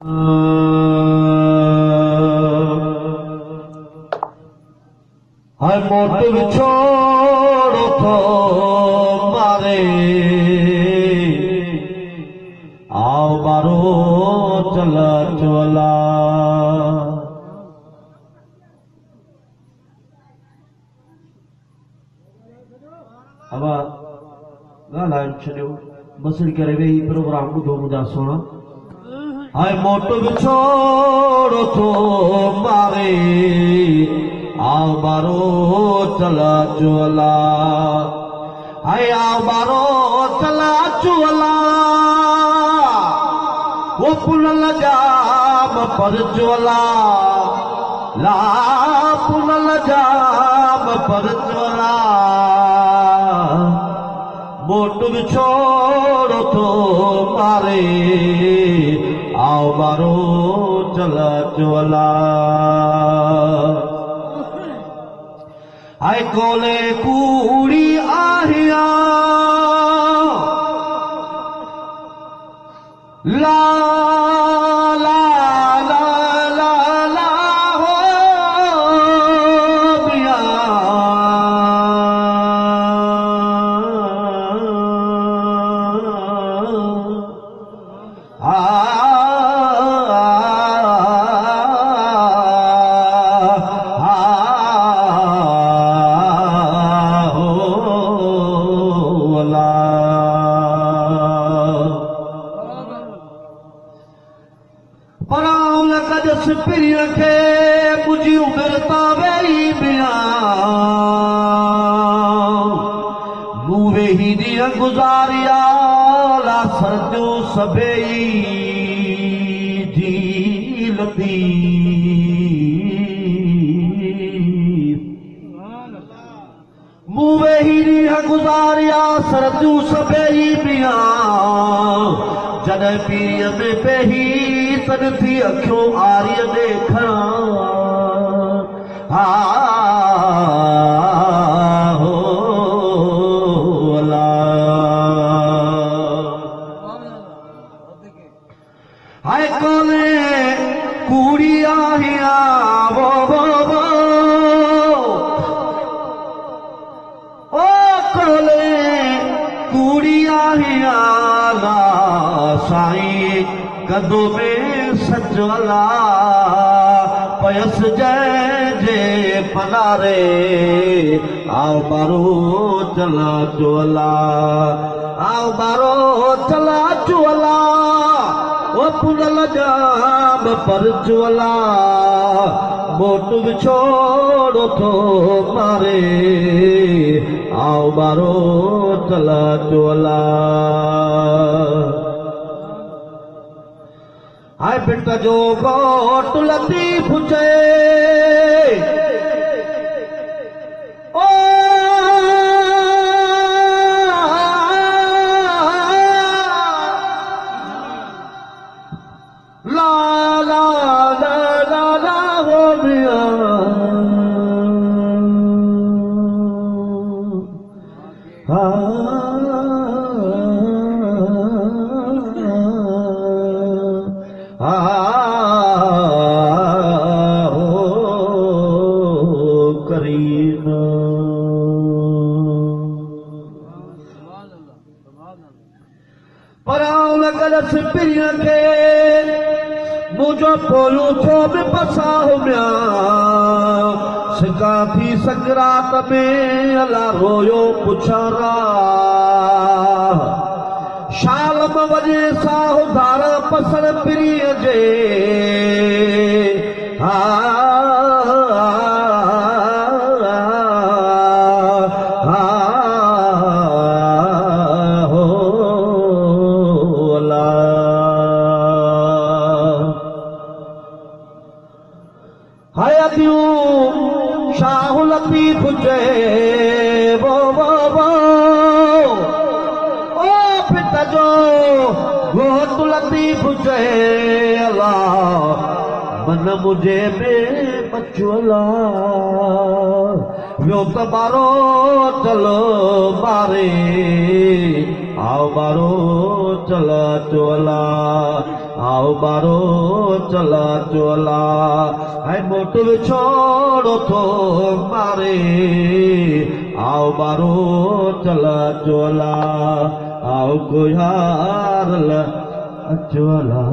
हाय मोट विछोड़ो थो मारे आओ बारो चला चोला अब ॻाल्हाइण छॾियो बसरी करे वेही प्रोग्राम ॿुधो मुंहिंजा सुहिणा। हाय मोट विछोड़ो थो मारे आओ बारो चला चोला हाय आओ बारो चला चोला वो पुनल जाम पर चोला ला पुनल जाम पर चोला मोट विछोड़ो थो मारे आओ बारो चला चोला हाय कोले कूड़ी आहिया ला ला ला ला ला हो बिया पिरिय खे मुझियूं मिलता वेही बिया मूं वेही ॾींहं गुज़ारिया ला सरजो सभेई झील थी मूं वेही ॾींहं गुज़ारिया सरजू सभेई बिया जॾहिं पीअ में बेही तन थी अखियूं आरीअ ॾेखण हा हो अला हाय कोले कूड़ी आहिया वो ओ कोले कूड़ी आहिया ला साईं कदों में सजवला पयस जे पनारे आओ बारो चला चोला आओ बारो चला चोला वो पुनल जाम पर चोला मोट विछोड़ो थो मारे आओ बारो चला चोला हाय पिट जो घोट लतीफ चए ओ ला ला ला ला ला हो बिया पिरिय खे मुझो पोलू थो बि पसाहो मिया सिका थी सकरात में अला रोयो पुछारा शाल में वजे साहो धार पसर पिरिय जे हा शाह लतीफ चए वो ओ पिता जो घोट लतीफ चए अला मन मुझे में बचोला व्यो त बारो चलो मारे आओ बारो चला चोला आओ बारो चला चोला है मोट छोड़ो तो मारे आओ बारो चला चोला आओ गुहार चोला